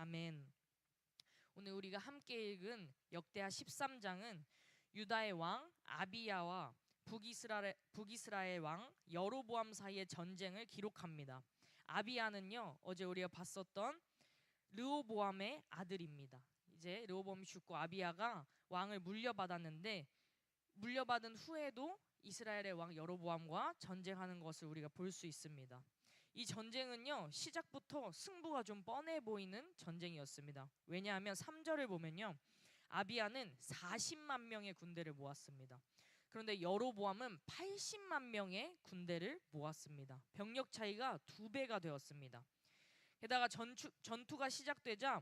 아멘. 오늘 우리가 함께 읽은 역대하 13장은 유다의 왕 아비야와 북이스라엘 왕 여로보암 사이의 전쟁을 기록합니다. 아비야는요, 어제 우리가 봤었던 르호보암의 아들입니다. 이제 르호보암이 죽고 아비야가 왕을 물려받았는데, 물려받은 후에도 이스라엘의 왕 여로보암과 전쟁하는 것을 우리가 볼 수 있습니다. 이 전쟁은요, 시작부터 승부가 좀 뻔해 보이는 전쟁이었습니다. 왜냐하면 3절을 보면요, 아비야는 40만 명의 군대를 모았습니다. 그런데 여로보암은 80만 명의 군대를 모았습니다. 병력 차이가 2배가 되었습니다. 게다가 전투가 시작되자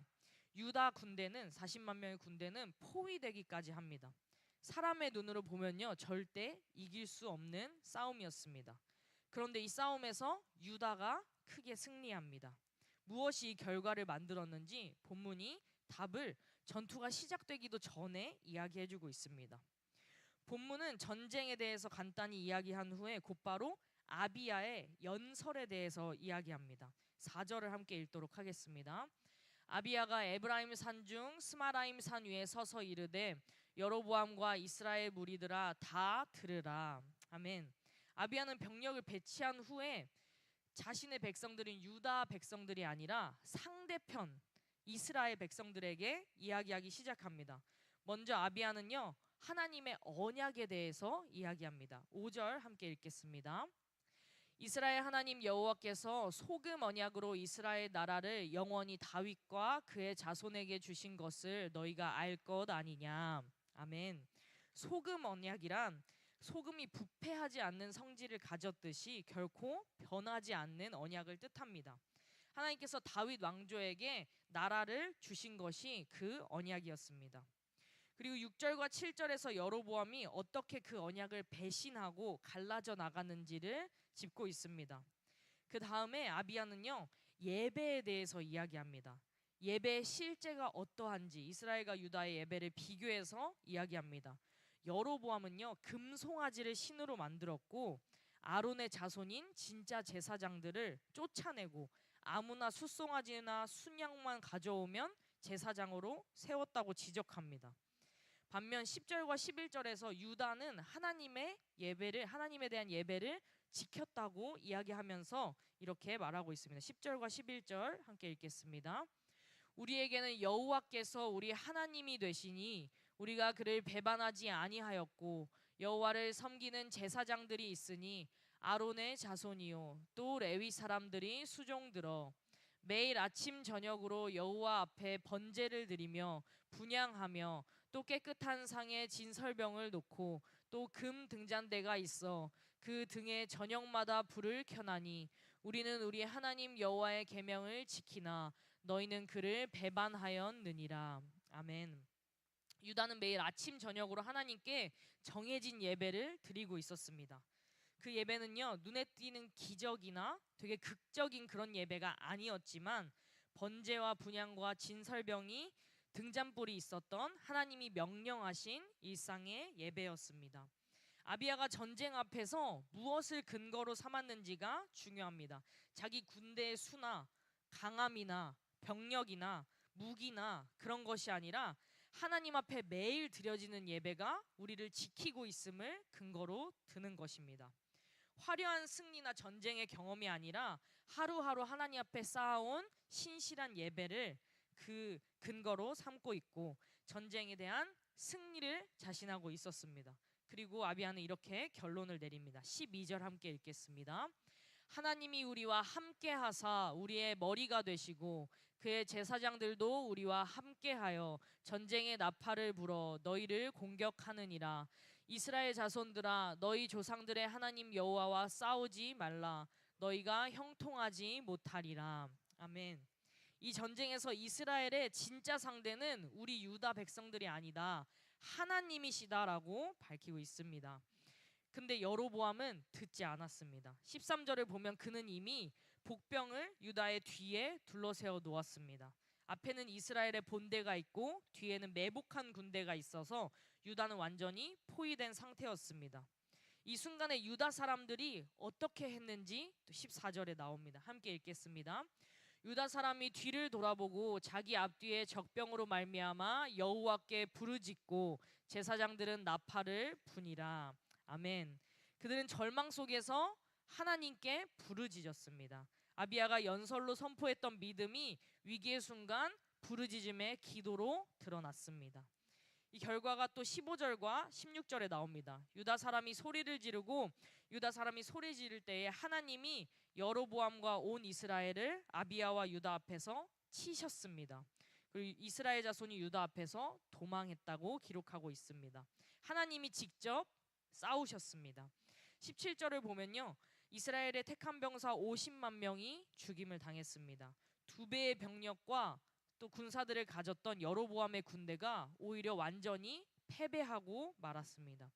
유다 군대는 40만 명의 군대는 포위되기까지 합니다. 사람의 눈으로 보면요, 절대 이길 수 없는 싸움이었습니다. 그런데 이 싸움에서 유다가 크게 승리합니다. 무엇이 이 결과를 만들었는지 본문이 답을 전투가 시작되기도 전에 이야기해주고 있습니다. 본문은 전쟁에 대해서 간단히 이야기한 후에 곧바로 아비야의 연설에 대해서 이야기합니다. 4절을 함께 읽도록 하겠습니다. 아비야가 에브라임 산중 스마라임 산 위에 서서 이르되 여로보암과 이스라엘 무리들아 다 들으라. 아멘. 아비야는 병력을 배치한 후에 자신의 백성들인 유다 백성들이 아니라 상대편 이스라엘 백성들에게 이야기하기 시작합니다. 먼저 아비야는요, 하나님의 언약에 대해서 이야기합니다. 5절 함께 읽겠습니다. 이스라엘 하나님 여호와께서 소금 언약으로 이스라엘 나라를 영원히 다윗과 그의 자손에게 주신 것을 너희가 알 것 아니냐. 아멘. 소금 언약이란 소금이 부패하지 않는 성질을 가졌듯이 결코 변하지 않는 언약을 뜻합니다. 하나님께서 다윗 왕조에게 나라를 주신 것이 그 언약이었습니다. 그리고 6절과 7절에서 여로보암이 어떻게 그 언약을 배신하고 갈라져 나가는지를 짚고 있습니다. 그 다음에 아비야는요, 예배에 대해서 이야기합니다. 예배의 실제가 어떠한지 이스라엘과 유다의 예배를 비교해서 이야기합니다. 여로보암은요, 금송아지를 신으로 만들었고 아론의 자손인 진짜 제사장들을 쫓아내고 아무나 숫송아지나 순양만 가져오면 제사장으로 세웠다고 지적합니다. 반면 10절과 11절에서 유다는 하나님에 대한 예배를 지켰다고 이야기하면서 이렇게 말하고 있습니다. 10절과 11절 함께 읽겠습니다. 우리에게는 여호와께서 우리 하나님이 되시니 우리가 그를 배반하지 아니하였고 여호와를 섬기는 제사장들이 있으니 아론의 자손이요 또 레위 사람들이 수종들어 매일 아침 저녁으로 여호와 앞에 번제를 드리며 분향하며 또 깨끗한 상에 진설병을 놓고 또 금 등잔대가 있어 그 등에 저녁마다 불을 켜나니 우리는 우리 하나님 여호와의 계명을 지키나 너희는 그를 배반하였느니라. 아멘. 유다는 매일 아침 저녁으로 하나님께 정해진 예배를 드리고 있었습니다. 그 예배는요, 눈에 띄는 기적이나 되게 극적인 그런 예배가 아니었지만 번제와 분향과 진설병이 등잔불이 있었던 하나님이 명령하신 일상의 예배였습니다. 아비야가 전쟁 앞에서 무엇을 근거로 삼았는지가 중요합니다. 자기 군대의 수나 강함이나 병력이나 무기나 그런 것이 아니라 하나님 앞에 매일 드려지는 예배가 우리를 지키고 있음을 근거로 드는 것입니다. 화려한 승리나 전쟁의 경험이 아니라 하루하루 하나님 앞에 쌓아온 신실한 예배를 그 근거로 삼고 있고 전쟁에 대한 승리를 자신하고 있었습니다. 그리고 아비야는 이렇게 결론을 내립니다. 12절 함께 읽겠습니다. 하나님이 우리와 함께 하사 우리의 머리가 되시고 그의 제사장들도 우리와 함께하여 전쟁의 나팔을 불어 너희를 공격하느니라. 이스라엘 자손들아 너희 조상들의 하나님 여호와와 싸우지 말라. 너희가 형통하지 못하리라. 아멘. 이 전쟁에서 이스라엘의 진짜 상대는 우리 유다 백성들이 아니다, 하나님이시다라고 밝히고 있습니다. 근데 여로보암은 듣지 않았습니다. 13절을 보면 그는 이미 복병을 유다의 뒤에 둘러세워 놓았습니다. 앞에는 이스라엘의 본대가 있고 뒤에는 매복한 군대가 있어서 유다는 완전히 포위된 상태였습니다. 이 순간에 유다 사람들이 어떻게 했는지 또 14절에 나옵니다. 함께 읽겠습니다. 유다 사람이 뒤를 돌아보고 자기 앞뒤에 적병으로 말미암아 여호와께 부르짖고 제사장들은 나팔을 부니라. 아멘. 그들은 절망 속에서 하나님께 부르짖었습니다. 아비야가 연설로 선포했던 믿음이 위기의 순간 부르짖음의 기도로 드러났습니다. 이 결과가 또 15절과 16절에 나옵니다. 유다 사람이 소리를 지를 때에 하나님이 여로보암과 온 이스라엘을 아비야와 유다 앞에서 치셨습니다. 그리고 이스라엘 자손이 유다 앞에서 도망했다고 기록하고 있습니다. 하나님이 직접 싸우셨습니다. 17절을 보면요, 이스라엘의 택한 병사 50만 명이 죽임을 당했습니다. 두 배의 병력과 또 군사들을 가졌던 여로보암의 군대가 오히려 완전히 패배하고 말았습니다.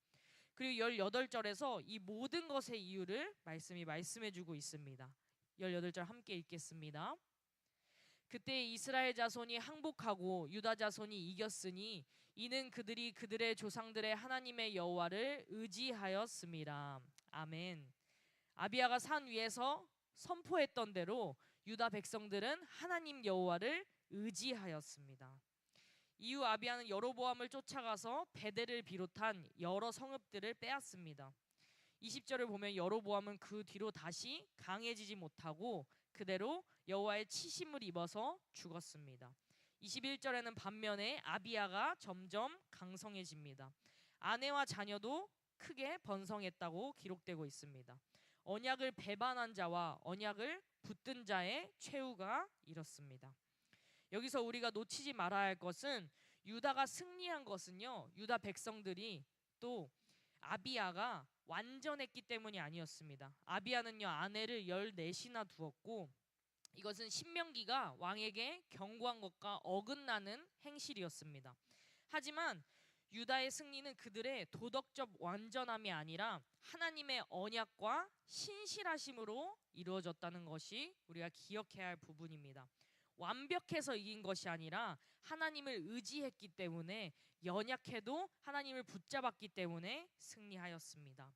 그리고 18절에서 이 모든 것의 이유를 말씀해주고 있습니다. 18절 함께 읽겠습니다. 그때 이스라엘 자손이 항복하고 유다 자손이 이겼으니 이는 그들이 그들의 조상들의 하나님의 여호와를 의지하였습니다. 아멘. 아비야가 산 위에서 선포했던 대로 유다 백성들은 하나님 여호와를 의지하였습니다. 이후 아비야는 여로보암을 쫓아가서 베델을 비롯한 여러 성읍들을 빼앗습니다. 20절을 보면 여로보암은 그 뒤로 다시 강해지지 못하고 그대로 여호와의 치심을 입어서 죽었습니다. 21절에는 반면에 아비야가 점점 강성해집니다. 아내와 자녀도 크게 번성했다고 기록되고 있습니다. 언약을 배반한 자와 언약을 붙든 자의 최후가 이렇습니다. 여기서 우리가 놓치지 말아야 할 것은 유다가 승리한 것은요, 유다 백성들이 또 아비야가 완전했기 때문이 아니었습니다. 아비야는요, 아내를 14이나 두었고 이것은 신명기가 왕에게 경고한 것과 어긋나는 행실이었습니다. 하지만 유다의 승리는 그들의 도덕적 완전함이 아니라 하나님의 언약과 신실하심으로 이루어졌다는 것이 우리가 기억해야 할 부분입니다. 완벽해서 이긴 것이 아니라 하나님을 의지했기 때문에, 연약해도 하나님을 붙잡았기 때문에 승리하였습니다.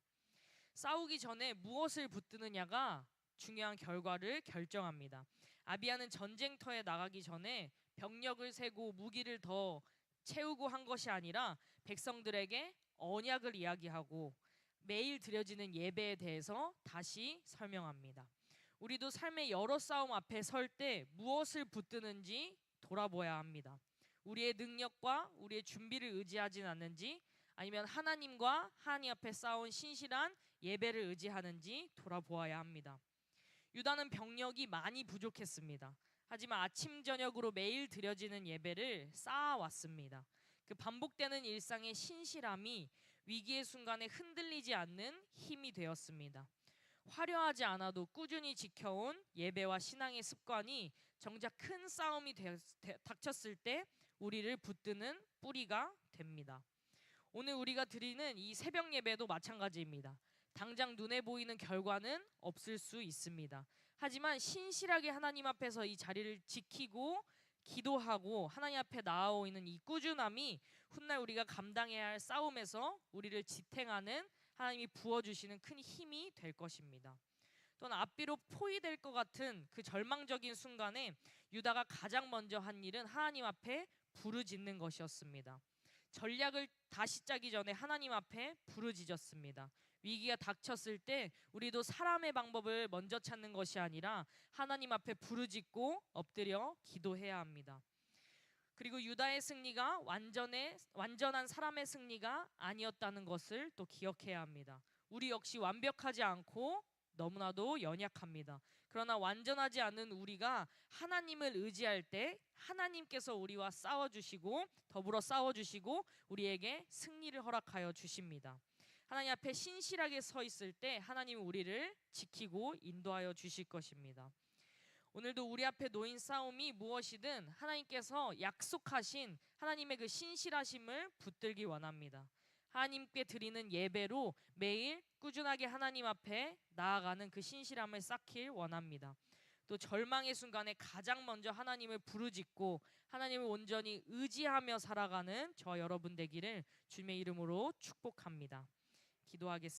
싸우기 전에 무엇을 붙드느냐가 중요한 결과를 결정합니다. 아비야는 전쟁터에 나가기 전에 병력을 세고 무기를 더 채우고 한 것이 아니라 백성들에게 언약을 이야기하고 매일 드려지는 예배에 대해서 다시 설명합니다. 우리도 삶의 여러 싸움 앞에 설 때 무엇을 붙드는지 돌아보아야 합니다. 우리의 능력과 우리의 준비를 의지하진 않는지, 아니면 하나님과 하나님 앞에 쌓은 신실한 예배를 의지하는지 돌아보아야 합니다. 유다는 병력이 많이 부족했습니다. 하지만 아침 저녁으로 매일 드려지는 예배를 쌓아왔습니다. 그 반복되는 일상의 신실함이 위기의 순간에 흔들리지 않는 힘이 되었습니다. 화려하지 않아도 꾸준히 지켜온 예배와 신앙의 습관이 정작 큰 싸움이 닥쳤을 때 우리를 붙드는 뿌리가 됩니다. 오늘 우리가 드리는 이 새벽 예배도 마찬가지입니다. 당장 눈에 보이는 결과는 없을 수 있습니다. 하지만 신실하게 하나님 앞에서 이 자리를 지키고 기도하고 하나님 앞에 나아오는 이 꾸준함이 훗날 우리가 감당해야 할 싸움에서 우리를 지탱하는 하나님이 부어주시는 큰 힘이 될 것입니다. 또는 앞뒤로 포위될 것 같은 그 절망적인 순간에 유다가 가장 먼저 한 일은 하나님 앞에 부르짖는 것이었습니다. 전략을 다시 짜기 전에 하나님 앞에 부르짖었습니다. 위기가 닥쳤을 때 우리도 사람의 방법을 먼저 찾는 것이 아니라 하나님 앞에 부르짖고 엎드려 기도해야 합니다. 그리고 유다의 승리가 완전한 사람의 승리가 아니었다는 것을 또 기억해야 합니다. 우리 역시 완벽하지 않고 너무나도 연약합니다. 그러나 완전하지 않은 우리가 하나님을 의지할 때 하나님께서 우리와 싸워주시고 더불어 싸워주시고 우리에게 승리를 허락하여 주십니다. 하나님 앞에 신실하게 서 있을 때 하나님은 우리를 지키고 인도하여 주실 것입니다. 오늘도 우리 앞에 놓인 싸움이 무엇이든 하나님께서 약속하신 하나님의 그 신실하심을 붙들기 원합니다. 하나님께 드리는 예배로 매일 꾸준하게 하나님 앞에 나아가는 그 신실함을 쌓길 원합니다. 또 절망의 순간에 가장 먼저 하나님을 부르짖고 하나님을 온전히 의지하며 살아가는 저와 여러분 되기를 주님의 이름으로 축복합니다. 기도하겠습니다.